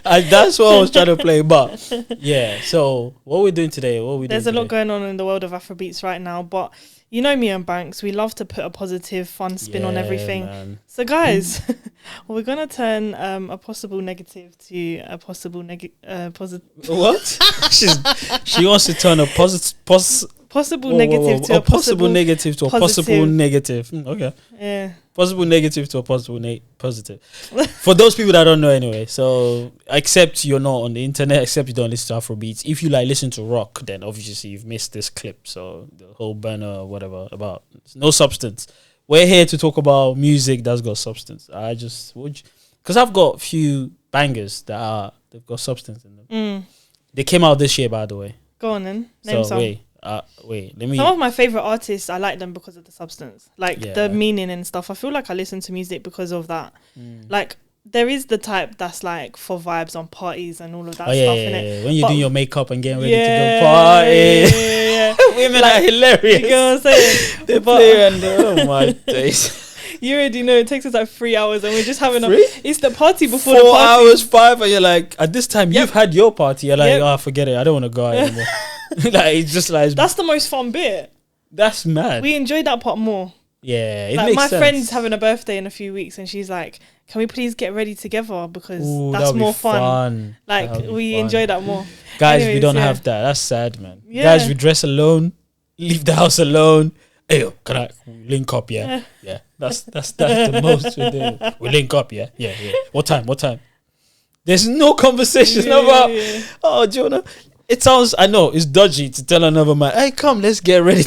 That's what I was trying to play. But yeah, so what we're doing today? There's a lot going on in the world of Afrobeats right now, but you know me and Banks, we love to put a positive, fun spin on everything. Man. So guys, we're gonna turn a possible negative to a possible positive. What? She wants to turn a possible negative to a possible negative to a possible negative. Okay. Yeah. Possible negative to a possible positive. For those people that don't know anyway, so except you're not on the internet, except you don't listen to Afrobeats, if you like listen to rock, then obviously you've missed this clip. So the whole banner or whatever about no substance. We're here to talk about music that's got substance. Because I've got a few bangers they've got substance in them. They came out this year, by the way. Go on then. Name some. Let me. Some of my favorite artists, I like them because of the substance, the meaning and stuff. I feel like I listen to music because of that. Like there is the type that's like for vibes on parties and all of that stuff. Yeah. When you're doing your makeup and getting ready to go party, women are hilarious. You know what I'm saying? They play and oh my days. You already know it takes us like 3 hours and we're just having it's the party before 4 the party. 4 hours, 5, and you're like, at this time you've had your party. You're like, oh, forget it. I don't want to go out anymore. Like it's just like that's the most fun bit. That's mad. We enjoy that part more. Yeah, it like makes my sense. friend's having a birthday in a few weeks and she's like, can we please get ready together because that's more fun. Like we enjoy that more. Guys, anyways, we don't have that. That's sad, man. Guys, we dress alone, leave the house alone. Hey, can I link up? Yeah. That's the most we do. We link up. Yeah. What time? There's no conversation about. Oh, do you wanna? It sounds. I know it's dodgy to tell another man, "Hey, come, let's get ready."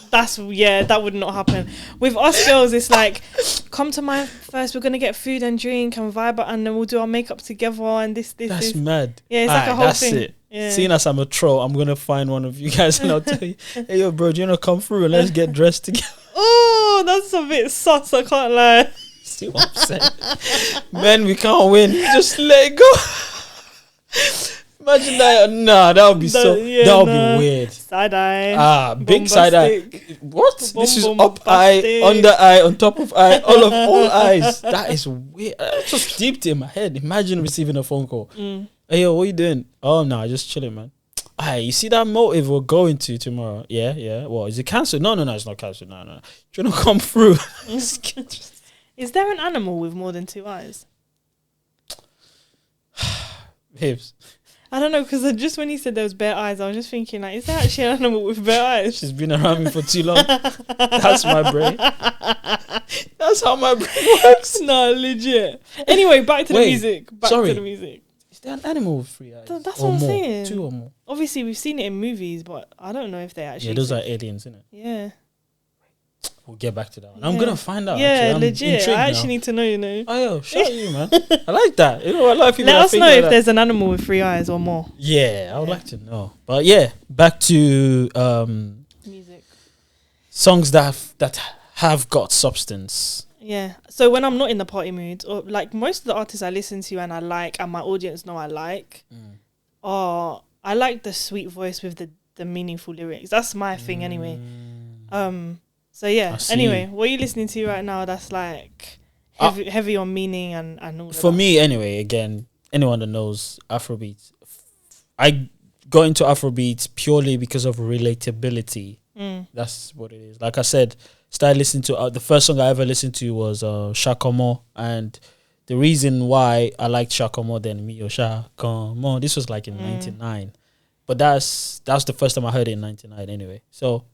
That would not happen. With us girls, it's like, come to mine first. We're gonna get food and drink and vibe, and then we'll do our makeup together. And this. That's mad. Yeah, it's like a whole thing. It. Yeah. Seeing as I'm a troll, I'm gonna find one of you guys and I'll tell you, hey yo, bro, do you wanna come through and let's get dressed together? Oh, that's a bit sus. I can't lie. See what I'm saying? Man, we can't win. Just let it go. Imagine that. Nah, that would be be weird. Side eye. Big side eye. What? This is up eye, under eye, on top of eye, all eyes. That is weird. Just deep in my head. Imagine receiving a phone call. Hey yo, what you doing? Oh no, just chilling, man. Hey, you see that motive we're going to tomorrow? Yeah. What, is it cancelled? No, it's not cancelled. No. Do you want to come through? Is there an animal with more than 2 eyes? Vivz. I don't know, because just when you said there was bare eyes, I was just thinking, like, is there actually an animal with bare eyes? She's been around me for too long. That's my brain. That's how my brain works. No, legit. Anyway, back to the music. Is there an animal with 3 eyes? That's what I'm saying. 2 or more. Obviously, we've seen it in movies, but I don't know if they actually... Yeah, those are aliens, isn't it? Yeah. We'll get back to that one. I'm going to find out. Yeah, legit. I actually need to know, Oh, yo, shout out you, man. I like that. You know, a lot of people let us know if there's an animal with 3 eyes or more. Yeah, I would like to know. But yeah, back to music. Songs that have got substance. Yeah. So when I'm not in the party mood, or like most of the artists I listen to and I like, and my audience know I like, I like the sweet voice with the meaningful lyrics. That's my thing anyway. So yeah. Anyway, what are you listening to right now? That's like heavy on meaning and all. For me, anyway. Again, anyone that knows Afrobeats, I got into Afrobeats purely because of relatability. That's what it is. Like I said, started listening to the first song I ever listened to was Shakomo, and the reason why I liked Shakomo than me or Shakomo, this was like in 99, but that's the first time I heard it in 99 anyway. So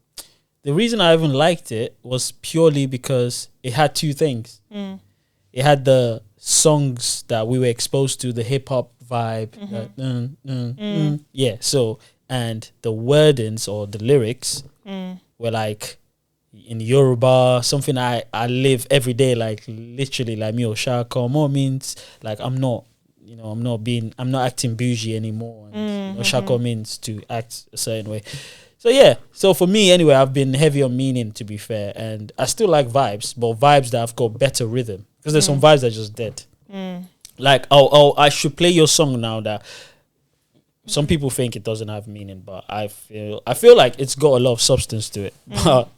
the reason I even liked it was purely because it had 2 things. It had the songs that we were exposed to, the hip hop vibe, yeah. So, and the wordings or the lyrics were like in Yoruba, something I live every day, like literally, like me Oshako. More means like I'm not acting bougie anymore. And Oshako means to act a certain way. So yeah, so for me anyway, I've been heavy on meaning, to be fair, and I still like vibes, but vibes that have got better rhythm, because there's some vibes that are just dead. Like I should play your song now that some people think it doesn't have meaning, but I feel like it's got a lot of substance to it. But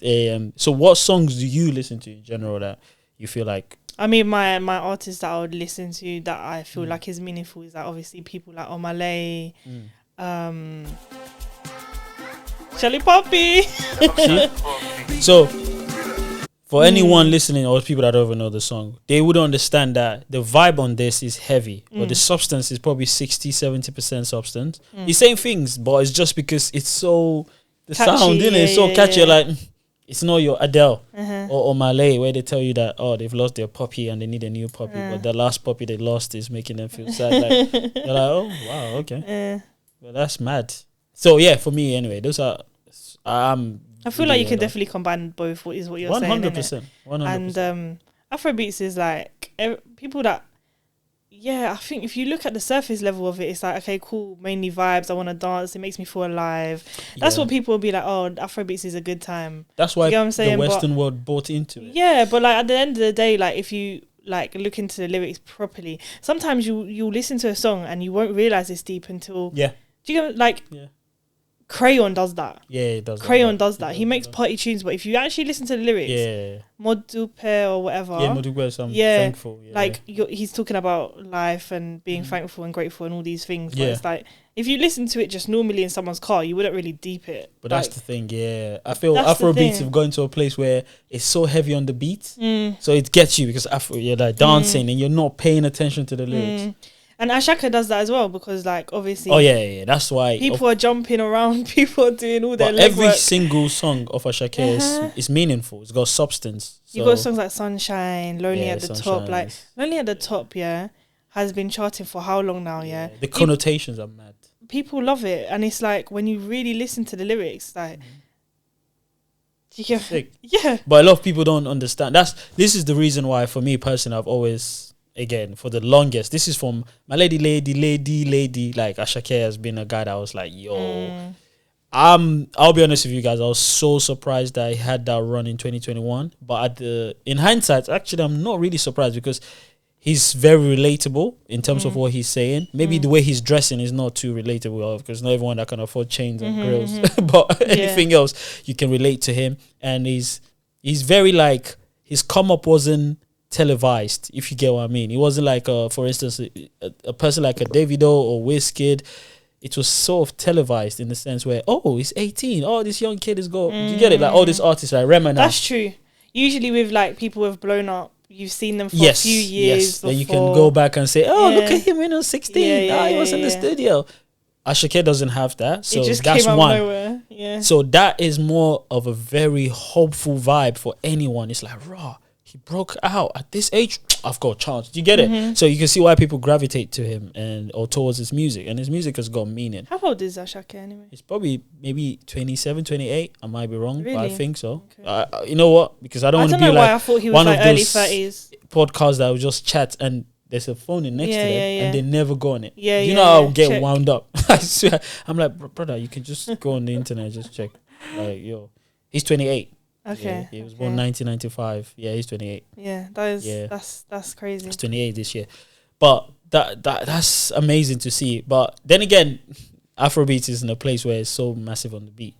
so what songs do you listen to in general that you feel like I mean, my artist that I would listen to that I feel like is meaningful is like obviously people like Omah Lay, Shelly Poppy. So, for anyone listening or people that don't even know the song, they would understand that the vibe on this is heavy, but the substance is probably 60-70% substance. It's same things, but it's just because it's so the Catchy, sound, isn't it? It's so catchy. Like it's not your Adele or Omah Lay where they tell you that they've lost their puppy and they need a new puppy, but the last puppy they lost is making them feel sad. Like you're like, oh wow, okay, well that's mad. So yeah, for me anyway, those are I feel like you can definitely combine both. What is what you're saying? 100%. And Afrobeats is like people that. Yeah, I think if you look at the surface level of it, it's like, okay, cool, mainly vibes. I want to dance. It makes me feel alive. That's what people will be like, oh, Afrobeats is a good time. That's why you know what I'm saying? The Western world bought into it. Yeah, but like at the end of the day, like if you like look into the lyrics properly, sometimes you'll listen to a song and you won't realize it's deep until do you know like Crayon does that. Yeah, it does. Crayon does that. He makes party tunes, but if you actually listen to the lyrics, Modupe or whatever. Yeah, Modupe, so I'm thankful. Yeah. Like he's talking about life and being thankful and grateful and all these things. But it's like if you listen to it just normally in someone's car, you wouldn't really deep it. But that's the thing. Yeah, I feel Afrobeats have gone to a place where it's so heavy on the beat, so it gets you because you're like dancing and you're not paying attention to the lyrics. And Ashaka does that as well because, like, obviously... Oh, yeah. That's why... People are jumping around. People are doing all their legwork. Every single song of Ashaka is meaningful. It's got substance. So. You've got songs like Sunshine, Lonely at the Top. Like, Lonely at the Top, has been charting for how long now, The connotations are mad. People love it. And it's like, when you really listen to the lyrics, like... Sick. Yeah. But a lot of people don't understand. This is the reason why, for me personally, I've always... Again, for the longest, this is from my lady. Like Ashake has been a guy that I was like, yo, I'll be honest with you guys. I was so surprised that I had that run in 2021. But in hindsight, actually, I'm not really surprised because he's very relatable in terms of what he's saying. Maybe the way he's dressing is not too relatable because not everyone that can afford chains and grills, but anything else you can relate to him. And he's very like his come up wasn't televised, if you get what I mean. It wasn't like for instance a person like a Davido or Wizkid. It was sort of televised in the sense where he's 18, this young kid is you get it, like all these artists like Rema now. That's true. Usually with like people who have blown up, you've seen them for a few years before. Then you can go back and say look at him when he was 16. He was in the studio. Ashake doesn't have that, so it just that's came out one. of nowhere. Yeah. So that is more of a very hopeful vibe for anyone. It's like raw. He broke out at this age. I've got a chance. Do you get it? So you can see why people gravitate to him or towards his music. And his music has got meaning. How old is Ashake anyway? It's probably maybe 27, 28. I might be wrong, but I think so. Okay. You know what? Because I don't want to be like I thought he was one like of early those 30s podcasts that will just chat and there's a phone in next to them and they never go on it. You know I'll get wound up. I swear. I'm like, brother, you can just go on the internet and just check. Like, yo, he's 28. Okay. He was born 1995. Yeah, he's 28. Yeah, that's crazy. He's 28 this year. But that's amazing to see. But then again, Afrobeats is in a place where it's so massive on the beat.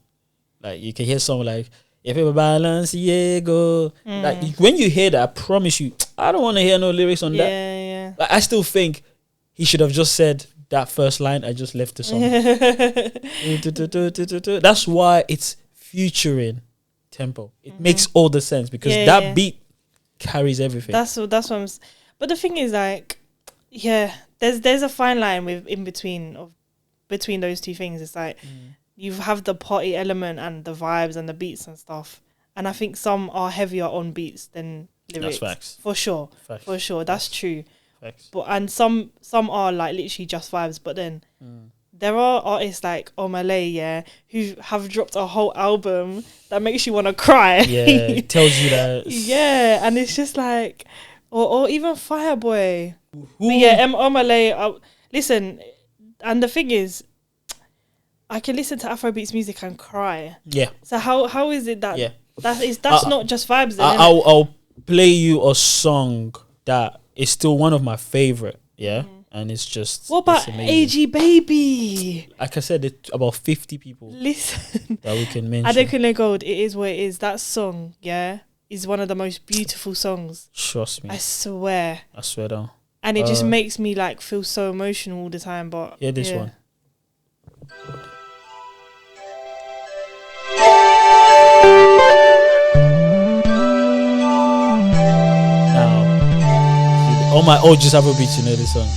Like you can hear someone like if it balance Diego. Like when you hear that, I promise you, I don't want to hear no lyrics on that. Yeah. Like, I still think he should have just said that first line. I just left the song. That's why it's featuring tempo. It makes all the sense because that beat carries everything. That's what but the thing is like there's a fine line between those two things. It's like you have the party element and the vibes and the beats and stuff, and I think some are heavier on beats than lyrics. That's facts. For sure. That's true. Facts. But and some are like literally just vibes, but then there are artists like Omah Lay, who have dropped a whole album that makes you want to cry. Yeah, it tells you that. Yeah, and it's just like, or even Fireboy. Omah Lay. Listen, and the thing is, I can listen to Afrobeats music and cry. Yeah. So how is it that that's not just vibes? Then, I'll play you a song that is still one of my favorite. Yeah. And it's just... What about AG Baby? Like I said, it's about 50 people. Listen. That we can mention. Adekunle Gold, it is what it is. That song, is one of the most beautiful songs. Trust me. I swear. I swear down. And it just makes me like feel so emotional all the time. But yeah, this one. Now, all my OGs Afrobeats, you know this song.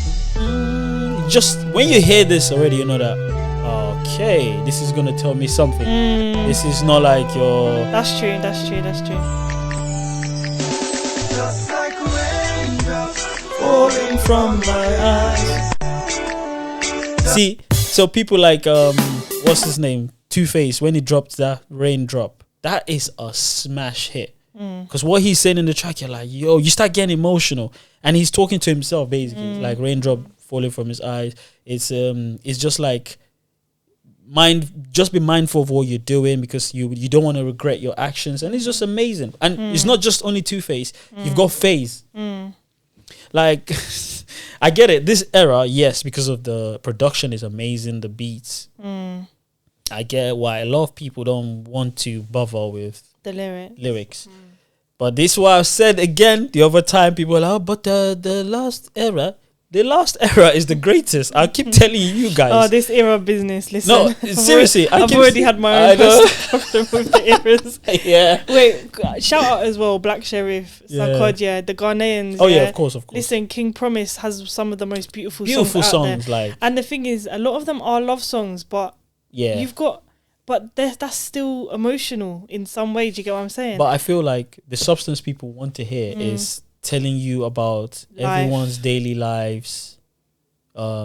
Just when you hear this already, you know that okay, this is gonna tell me something. This is not like your. That's true. That's true. That's true. Just like raindrops Falling from my eyes. See, so people like what's his name, 2Face, when he dropped that Raindrop, that is a smash hit. Because what he's saying in the track, you're like, yo, you start getting emotional, and he's talking to himself basically, like raindrop falling from his eyes. It's just like just be mindful of what you're doing, because you don't want to regret your actions, and it's just amazing. And it's not just only 2Face, you've got Phase. Like I get it, this era, yes, because of the production is amazing, the beats. I get why a lot of people don't want to bother with The lyrics. But this is what I said again the other time. People are like, oh, but the last era is the greatest. I keep telling you guys. Oh, this era of business. Listen, No, seriously. I've already had my own personal problem with the eras. Yeah. Wait, shout out as well, Black Sheriff, Sarkodie, the Ghanaians. Oh yeah, of course. Listen, King Promise has some of the most beautiful songs out there. like. And the thing is, a lot of them are love songs, but you've got. But that's still emotional in some way. Do you get what I'm saying? But I feel like the substance people want to hear is telling you about everyone's daily lives,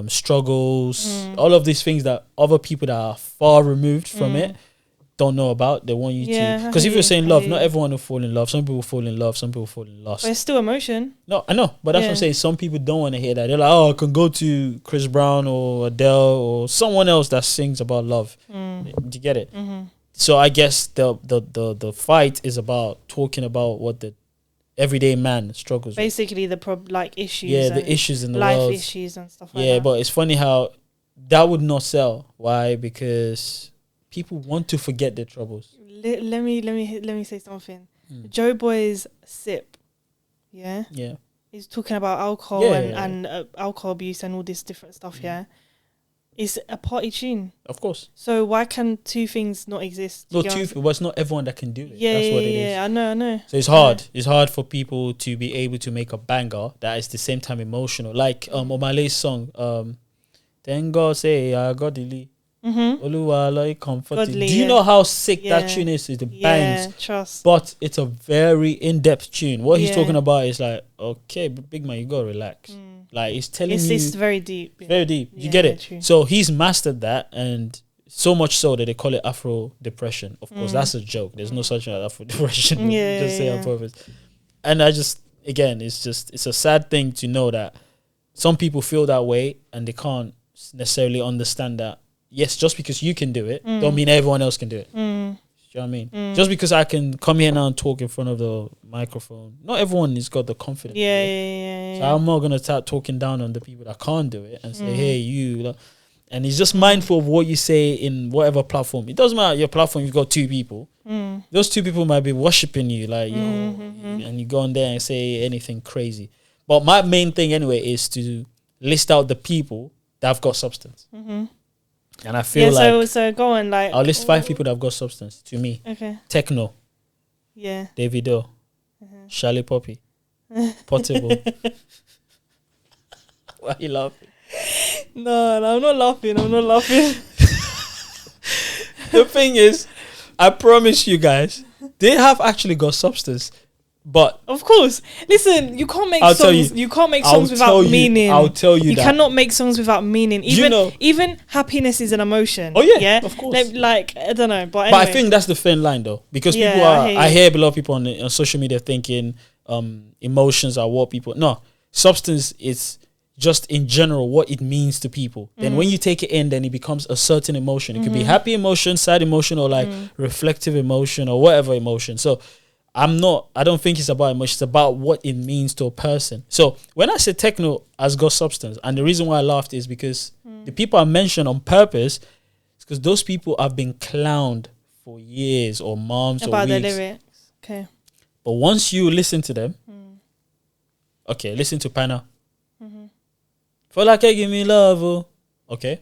struggles, all of these things that other people that are far removed from it don't know about. They want you to, because if you're saying love, not everyone will fall in love. Some people fall in love, some people fall in lust. But it's still emotion. No, I know, but that's what I'm saying. Some people don't want to hear that. They're like, oh, I can go to Chris Brown or Adele or someone else that sings about love. Do you get it? So I guess the fight is about talking about what the everyday man struggles basically with. The issues. Yeah, the issues in the life world. issues and stuff like that. Yeah, but it's funny how that would not sell. Why? Because people want to forget their troubles. Let me say something. Joe Boy's Sip, yeah, he's talking about alcohol and alcohol abuse and all this different stuff. It's a party tune, of course. So why can two things not exist? No, but it's not everyone that can do it. Yeah, that's what it is. Yeah, I know. So it's hard. It's hard for people to be able to make a banger that is the same time emotional. Like Omah Lay's song, Thank God Say I got the lead. Oluwa like comfort. Do you know how sick that tune is? It's the bangs. Trust. But it's a very in-depth tune. What he's talking about is like, okay, big man, you gotta relax. Like he's telling you, it's very deep. Very deep. You get it? True. So he's mastered that, and so much so that they call it Afro depression. Of course, that's a joke. There's no such thing as Afro depression. Just say on purpose. And it's a sad thing to know that some people feel that way and they can't necessarily understand that. Yes, just because you can do it, don't mean everyone else can do it. Do you know what I mean? Just because I can come here now and talk in front of the microphone, not everyone has got the confidence. So I'm not going to start talking down on the people that can't do it and say, hey, you. And he's just mindful of what you say in whatever platform. It doesn't matter your platform, you've got two people. Those two people might be worshipping you, like, and you go on there and say anything crazy. But my main thing anyway is to list out the people that have got substance. And I feel so go on, like I'll list 5 people that have got substance to me. Okay. Techno. Yeah. Davido. Charlie Poppy. Portable. Why are you laughing? No, I'm not laughing. The thing is, I promise you guys, they have actually got substance. But of course, listen, you can't make songs. You can't make songs without meaning. I'll tell you that. You cannot make songs without meaning. Even happiness is an emotion. Oh yeah, of course. Like I don't know, but anyway. But I think that's the thin line though, because people are. I hear a lot of people on social media thinking emotions are what people. No, substance is just in general what it means to people. Then when you take it in, then it becomes a certain emotion. It could be happy emotion, sad emotion, or like reflective emotion or whatever emotion. So I don't think it's about emotion. It's about what it means to a person. So when I say Tekno has got substance, and the reason why I laughed is because the people I mentioned on purpose, is because those people have been clowned for years or months or weeks. About the lyrics. Okay. But once you listen to them, okay, listen to Pana. For like give me love, oh. Okay.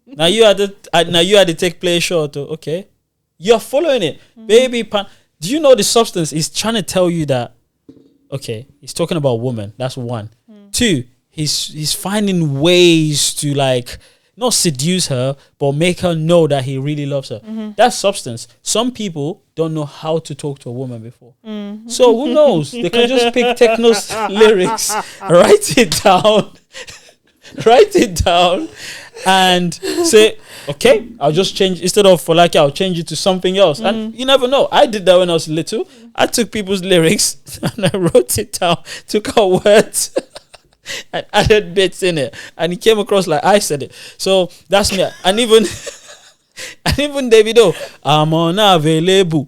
now you had to take play short, oh. Okay. You're following it, baby. Do you know the substance is trying to tell you that? Okay, he's talking about woman. That's one. Two, he's finding ways to like not seduce her, but make her know that he really loves her. That's substance. Some people don't know how to talk to a woman before. So who knows? They can just pick Tekno's lyrics, write it down, and say, okay, I'll just change, instead of for like, I'll change it to something else. And you never know. I did that when I was little. I took people's lyrics and I wrote it down, took out words and added bits in it, and it came across like I said it. So that's me. And even Davido, I'm unavailable.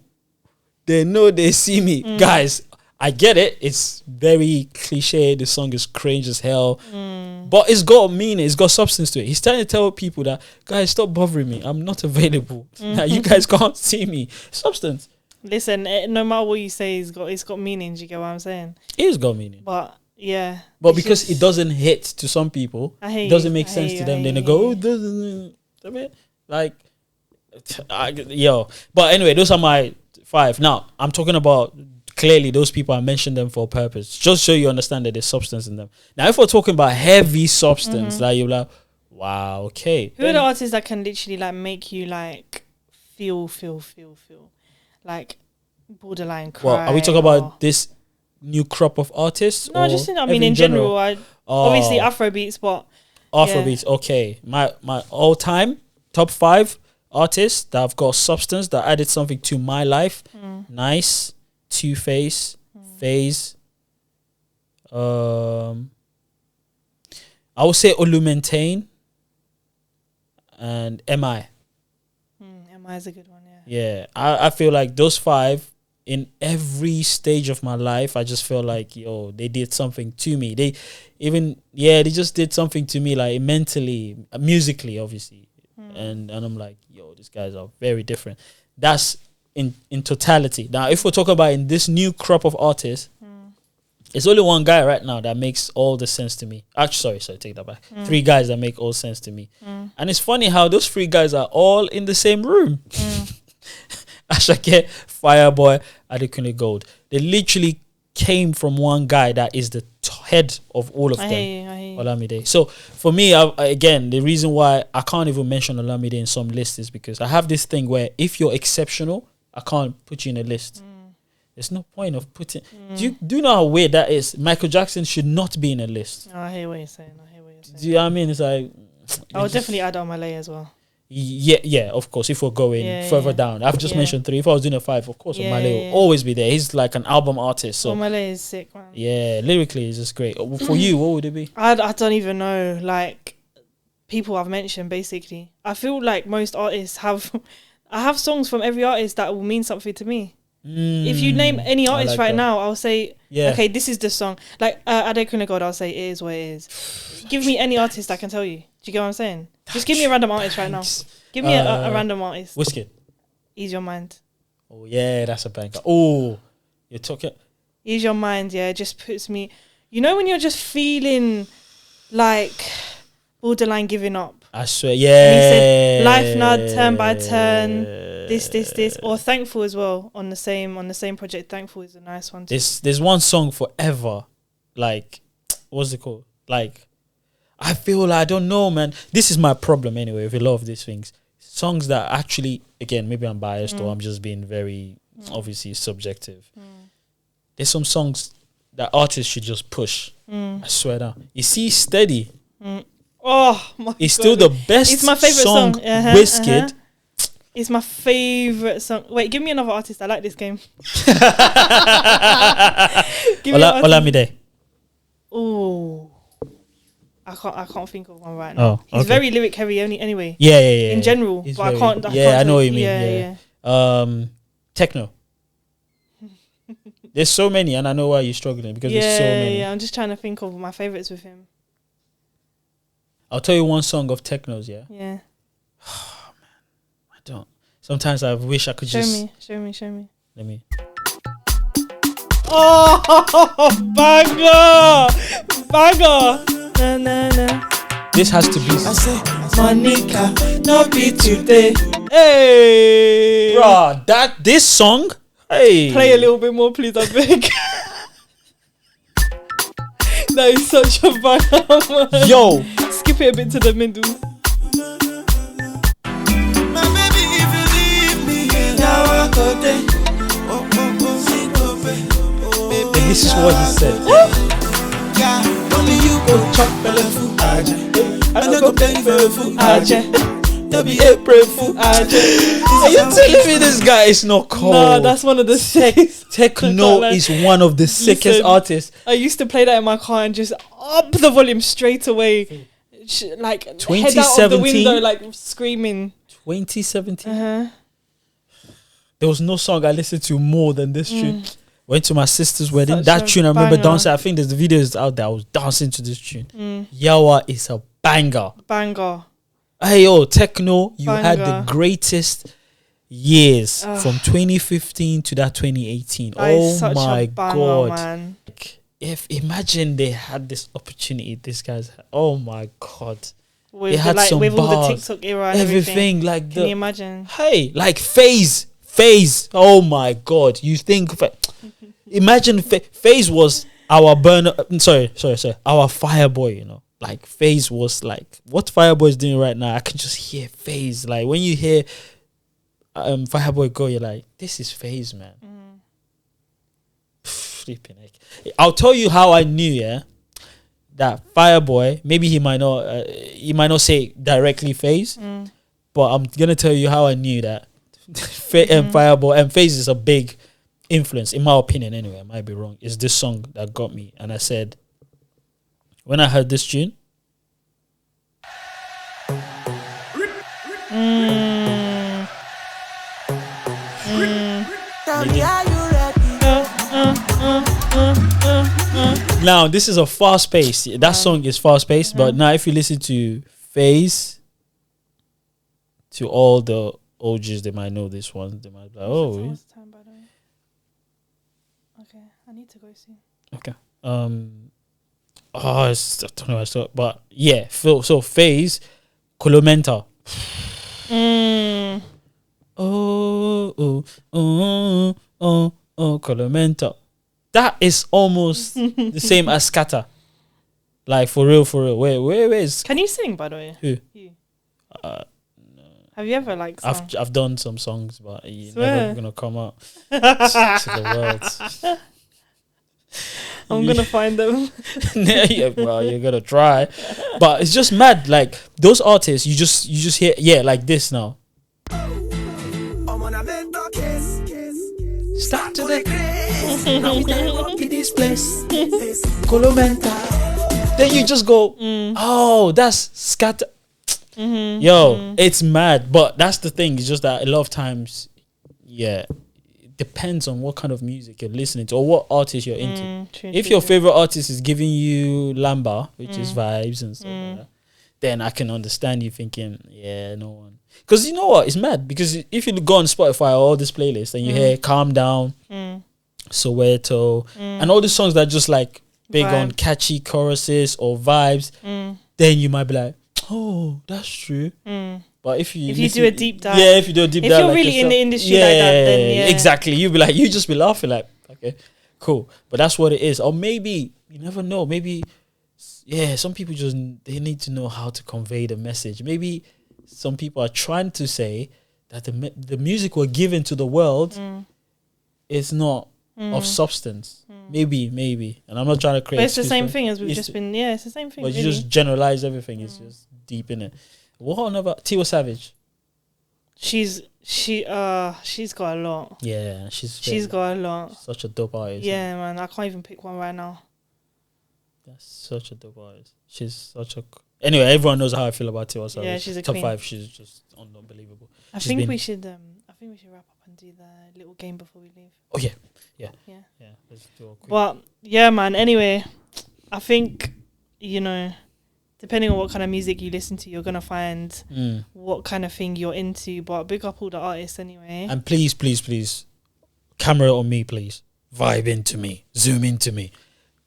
They know they see me. Guys, I get it. It's very cliche. The song is cringe as hell. But it's got meaning. It's got substance to it. He's trying to tell people that, guys, stop bothering me. I'm not available. Now you guys can't see me. Substance. Listen, no matter what you say, it's got meaning. Do you get what I'm saying? It's got meaning. But yeah. But because it doesn't hit to some people, it doesn't make sense to them. Then they go, oh, it doesn't. I mean, like, yo. But anyway, those are my 5. Now, I'm talking about clearly those people, I mentioned them for a purpose, just so you understand that there's substance in them. Now, if we're talking about heavy substance, like you're like, wow, okay. Who are the artists that can literally like make you like feel like borderline cry? Well, are we talking about this new crop of artists? No, just in general. Obviously Afrobeats, but Afrobeats. Okay, my all-time top 5 artists that have got substance, that added something to my life. Nice, Two-Face, FaZe. I would say Olumentane and MI. MI is a good one, yeah. Yeah, I feel like those 5 in every stage of my life, I just feel like, yo, they did something to me. They just did something to me, like mentally, musically, obviously. And I'm like, yo, these guys are very different. That's in totality. Now, if we're talking about in this new crop of artists, it's only one guy right now that makes all the sense to me. Actually, sorry, take that back. 3 guys that make all sense to me. And it's funny how those 3 guys are all in the same room. Ashake, Fireboy, Adekunle Gold. They literally came from one guy that is the head of all of them. Olamide. So for me, again, the reason why I can't even mention Olamide in some lists is because I have this thing where if you're exceptional, I can't put you in a list. There's no point of putting. Do you know how weird that is? Michael Jackson should not be in a list. I hear what you're saying. Do you know what I mean? It's like I would definitely add Omah Lay as well. Yeah, of course. If we're going further down, I've just mentioned 3. If I was doing a 5, of course, Omah Lay will always be there. He's like an album artist. So Omah Lay is sick, man. Yeah, lyrically, it's just great. For you, what would it be? I don't even know. Like people I've mentioned, basically, I feel like most artists have. I have songs from every artist that will mean something to me. If you name any artist like now, I'll say, okay, this is the song. Like Adekunle Gold, I'll say it is what it is. Give me any artist I can tell you. Do you get what I'm saying? Just give me a random artist right now. Give me a random artist. Wizkid. Ease Your Mind. Oh yeah, that's a banger. Oh, you're talking. Ease Your Mind, yeah, just puts me. You know when you're just feeling like borderline giving up. I swear, yeah. And he said, life now, turn by turn. This, or Thankful as well on the same project. Thankful is a nice one too. There's one song Forever, like, what's it called? Like, I feel like, I don't know, man. This is my problem anyway. If you love these things, songs that actually, again, maybe I'm biased or I'm just being very obviously subjective. There's some songs that artists should just push. I swear down. You see, Steady. Oh my! It's still the best. It's my favorite song. Wizkid. It's my favorite song. Wait, give me another artist. I like this game. Olamide. Oh, I can't think of one right now. Oh, he's very lyric heavy anyway. Yeah. In general, but I can't. I know what you mean. Yeah. Tekno. There's so many, and I know why you're struggling because there's so many. Yeah, I'm just trying to think of my favorites with him. I'll tell you one song of Tekno's, yeah? Yeah. Oh, man. I don't. Sometimes I wish I could Show me. Let me. Oh, banger! Na, na, na. This has to be. I say, Monica, no be today. Hey! Bruh, this song. Hey. Play a little bit more, please, I beg. That is such a banger, man. Yo. Skip it a bit to the middle. My baby, if you leave me, now I go there. And this is what he said. Yeah, only you go chop belly food. I don't go pay for food. There be April food. Are you telling me this guy is not cold? Nah, that's one of the sickest. Tekno is one of the sickest Listen, artists. I used to play that in my car and just up the volume straight away. Like, head out of the 2017? window, like, screaming. 2017. Uh-huh. There was no song I listened to more than this tune. Went to my sister's wedding. Such That a tune, I remember banger. dancing. I think there's the videos out there. I was dancing to this tune. Yawa is a banger. Banger. Hey, yo, Tekno, you had the Banger. greatest years from 2015 to that 2018. That is Oh such my a banger, God. man. Like, if imagine they had this opportunity, these guys, oh my God. With, They had some with all the bars, TikTok era and everything. everything like Can you the imagine? hey, like phase. Oh my God. You think imagine phase was our burner. Sorry. Our Fireboy, you know. Like phase was like what Fireboy is doing right now. I can just hear phase. Like when you hear Fireboy go, you're like, this is phase, man. Flipping heck. I'll tell you how I knew, yeah, that Fireboy, maybe he might not say directly phase, but I'm gonna tell you how I knew that Fireboy and phase is a big influence, in my opinion anyway. I might be wrong. It's this song that got me, and I said, when I heard this tune, Tell me, are you ready? now this is a fast pace. That song is fast paced, but now if you listen to phase, to all the OGs, they might know this one. They might be like, oh, What's the time, by the way? Okay, I need to go soon. okay. I don't know how to start, but yeah. So phase, Colomenta. Colomenta. That is almost the same as scatter. Like for real. Where is Can you sing, by the way? who? You. Have you ever like sung? I've done some songs, but you're Swear. never gonna come out to the world. I'm gonna find them. Yeah, well, you're gonna try, but it's just mad. Like those artists, you just hear like this now. I'm on a mental kiss. Start to the Now we can walk in this place. Colomenta. Then you just go, oh, that's scatter. Yo, it's mad. But that's the thing. It's just that a lot of times, yeah, it depends on what kind of music you're listening to or what artist you're into. If your favorite artist is giving you Lamba, which is vibes and stuff like that, then I can understand you thinking, yeah, no one. Because you know what? It's mad. Because if you go on Spotify or all these playlists and you hear Calm Down, Soweto, and all these songs that are just like big on Vibe. catchy choruses or vibes, then you might be like, oh, that's true. But if you do a deep dive, if you do a deep if dive, you're like really in yourself, the industry like that, then yeah, exactly. You just be laughing like, okay, cool. But that's what it is. Or maybe you never know. Maybe some people just they need to know how to convey the message. Maybe some people are trying to say that the music we're giving to the world is not of substance. Maybe. And I'm not trying to create. But it's the excuse same for- thing as we've it's just been. Yeah, it's the same thing. But you really. just generalize everything. It's just deep in it. What on about Tiwa Savage? She's got a lot. Yeah, She's got a lot. such a dope artist. Yeah, man, I can't even pick one right now. That's such a dope artist. She's such a. Anyway, everyone knows how I feel about Tiwa Savage. Yeah, she's a top queen. 5. She's just unbelievable. I She's think been- we should wrap up and do the little game before we leave. Oh yeah. Yeah. Let's do a quick. But yeah, man. Anyway, I think depending on what kind of music you listen to, you're gonna find what kind of thing you're into. But big up all the artists anyway. And please, camera on me, please. Vibe into me. Zoom into me.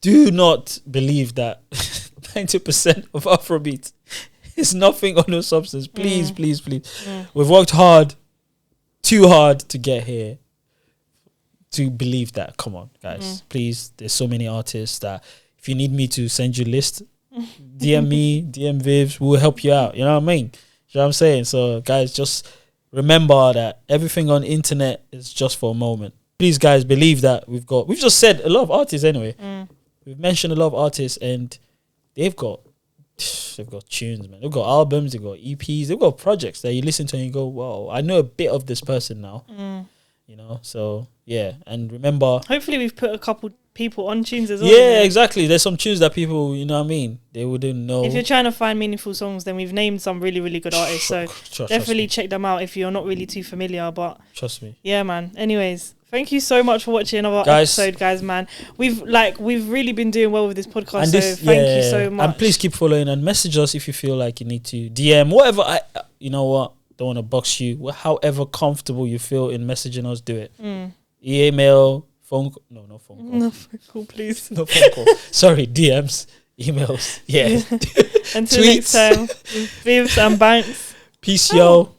Do not believe that 90% of Afrobeat is nothing or no substance. Please, please, please. We've worked hard, too hard to get here. To believe that. Come on, guys. Please. There's so many artists that if you need me to send you a list, DM me, DM Vivz, we'll help you out. You know what I mean? You know what I'm saying? So, guys, just remember that everything on internet is just for a moment. Please, guys, believe that we've just said a lot of artists anyway. We've mentioned a lot of artists and they've got tunes, man. They've got albums, they've got EPs, they've got projects that you listen to and you go, wow, I know a bit of this person now. You know, so yeah. And remember, hopefully we've put a couple people on tunes as well. Yeah, exactly. There's some tunes that people, you know what I mean, they wouldn't know. If you're trying to find meaningful songs, then we've named some really, really good artists. So definitely check them out if you're not really too familiar. But trust me. Yeah, man. Anyways, thank you so much for watching our episode, guys, man. We've really been doing well with this podcast. And so thank you so much. And please keep following and message us if you feel like you need to DM, whatever. You know what? Don't want to box you. However comfortable you feel in messaging us, do it. Email, phone call. No phone call. No phone call, please. No phone call. Sorry, DMs, emails. Yeah. Until next time, Vivz and Banks. Peace, yo.